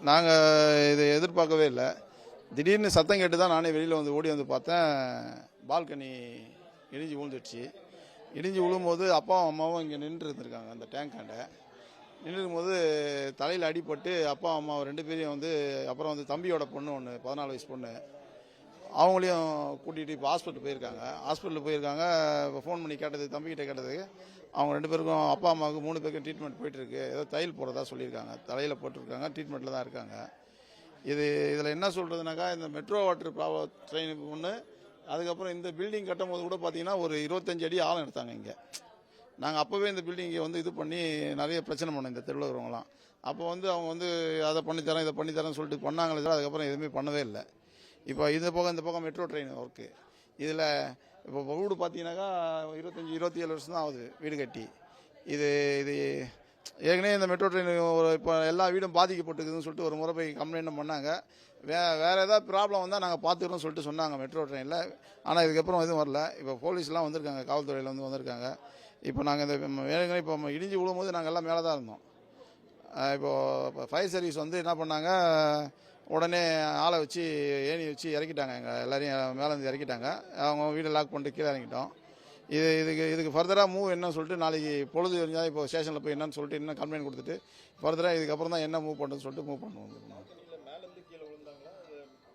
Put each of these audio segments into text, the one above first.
நாங்கள் இதை எதிர்பார்க்கவே இல்லை. திடீர்னு சத்தம் கேட்டு தான் நானே வெளியில் வந்து ஓடி வந்து பார்த்தேன். பால்கனி இடிஞ்சு விழுந்துடுச்சு. இடிஞ்சு விழும்போது அப்பாவும் அம்மாவும் இங்கே நின்று இருந்திருக்காங்க. அந்த டேங்காண்ட நின்றுக்கும்போது தலையில் அடிபட்டு அப்பா அம்மா 2 பேரையும் வந்து, அப்புறம் வந்து தம்பியோட பொண்ணு ஒன்று 14 வயசு பொண்ணு, அவங்களையும் கூட்டிகிட்டு இப்போ ஹாஸ்பிட்டல் போயிருக்காங்க. இப்போ ஃபோன் பண்ணி கேட்டது, தம்பிக்கிட்ட கேட்டதுக்கு அவங்க 2 பேருக்கும் அப்பா அம்மாவுக்கு 3 பேருக்கும் ட்ரீட்மெண்ட் போயிட்டுருக்கு. ஏதோ தையல் போடுறதா சொல்லியிருக்காங்க. தலையில் போட்டிருக்காங்க. ட்ரீட்மெண்ட்டில் தான் இருக்காங்க. இதில் என்ன சொல்கிறதுனாக்கா, இந்த மெட்ரோ வாட்டர் ட்ரெயின் ஒன்று, அதுக்கப்புறம் இந்த பில்டிங் கட்டும் போது கூட பார்த்தீங்கன்னா ஒரு 25 அடி ஆழம் எடுத்தாங்க இங்கே. நாங்கள் அப்போவே இந்த பில்டிங்கை வந்து இது பண்ணி நிறைய பிரச்சனை பண்ணோம் இந்த தெருவில் இருக்கிறவங்களாம். அப்போ வந்து அவங்க வந்து அதை பண்ணித்தரேன் இதை பண்ணித்தரேன்னு சொல்லிட்டு பண்ணாங்களே தவிர அதுக்கப்புறம் எதுவுமே பண்ணவே இல்லை. இப்போ இந்த பக்கம் மெட்ரோ ட்ரெயின் ஒர்க்கு. இதில் இப்போ வீடு பார்த்தீங்கன்னாக்கா 25-27 வருஷம் தான் ஆகுது வீடு கட்டி. இது ஏற்கனவே இந்த மெட்ரோ ட்ரெயின் இப்போ எல்லா வீடும் பாதிக்கப்பட்டுக்குதுன்னு சொல்லிட்டு ஒரு முறை போய் கம்ப்ளைண்ட்டும் பண்ணாங்க. வேறு ஏதாவது ப்ராப்ளம் வந்தால் நாங்கள் பார்த்துக்கிறோம்னு சொல்லிட்டு சொன்னாங்க மெட்ரோ ட்ரெயினில். ஆனால் இதுக்கப்புறம் எதுவும் வரல. இப்போ போலீஸ்லாம் வந்திருக்காங்க, காவல்துறையில் வந்திருக்காங்க. இப்போ நாங்கள் ஏற்கனவே இப்போ இடிஞ்சு விழும்போது நாங்கள் எல்லாம் மேலே தான் இருந்தோம். இப்போ ஃபயர் சர்வீஸ் வந்து என்ன பண்ணாங்க, உடனே ஆளை வச்சு ஏணி வச்சு இறக்கிட்டாங்க. எங்கள் எல்லாரையும் மேலேருந்து இறக்கிட்டாங்க. அவங்க வீடை லாக் பண்ணிட்டு கீழே இறங்கிட்டோம். இதுக்கு ஃபர்தராக மூவ் என்னன்னு சொல்லிட்டு நாளைக்கு பொழுது தெரிஞ்சால் இப்போ ஸ்டேஷனில் போய் என்னன்னு சொல்லிட்டு இன்னும் கம்ப்ளைண்ட் கொடுத்துட்டு ஃபர்தராக இதுக்கப்புறம் தான் என்ன மூவ் பண்ணுறதுன்னு சொல்லிட்டு மூவ் பண்ணுவோம்.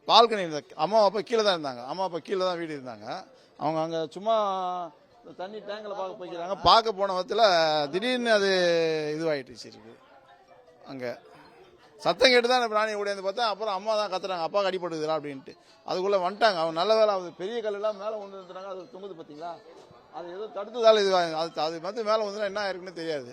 பால்கனி அம்மா அப்பா கீழே தான் இருந்தாங்க. அம்மா அப்பா கீழே தான் வீடு இருந்தாங்க. அவங்க அங்கே சும்மா தண்ணி டேங்கில் பார்க்க போய்க்கிறாங்க. பார்க்க போன விதத்தில் திடீர்னு அது இதுவாகிட்டுச்சு இருக்கு. அங்கே சத்தம் கேட்டு தான் நானே ஓடியாந்து பார்த்தேன். அப்புறம் அம்மா தான் கத்துறாங்க, அப்பா அடிபட்டுதுடா அப்படின்ட்டு. அதுக்குள்ளே வந்துட்டாங்க. அவங்க நல்ல வேலை, அது பெரிய கல்லெல்லாம் மேலே வந்து நிறுத்துறாங்க. அது தொங்குது பார்த்தீங்களா, அது ஏதோ தடுத்ததால் இது அது வந்து மேலே வந்துன்னா என்ன ஆயிருக்குன்னு தெரியாது.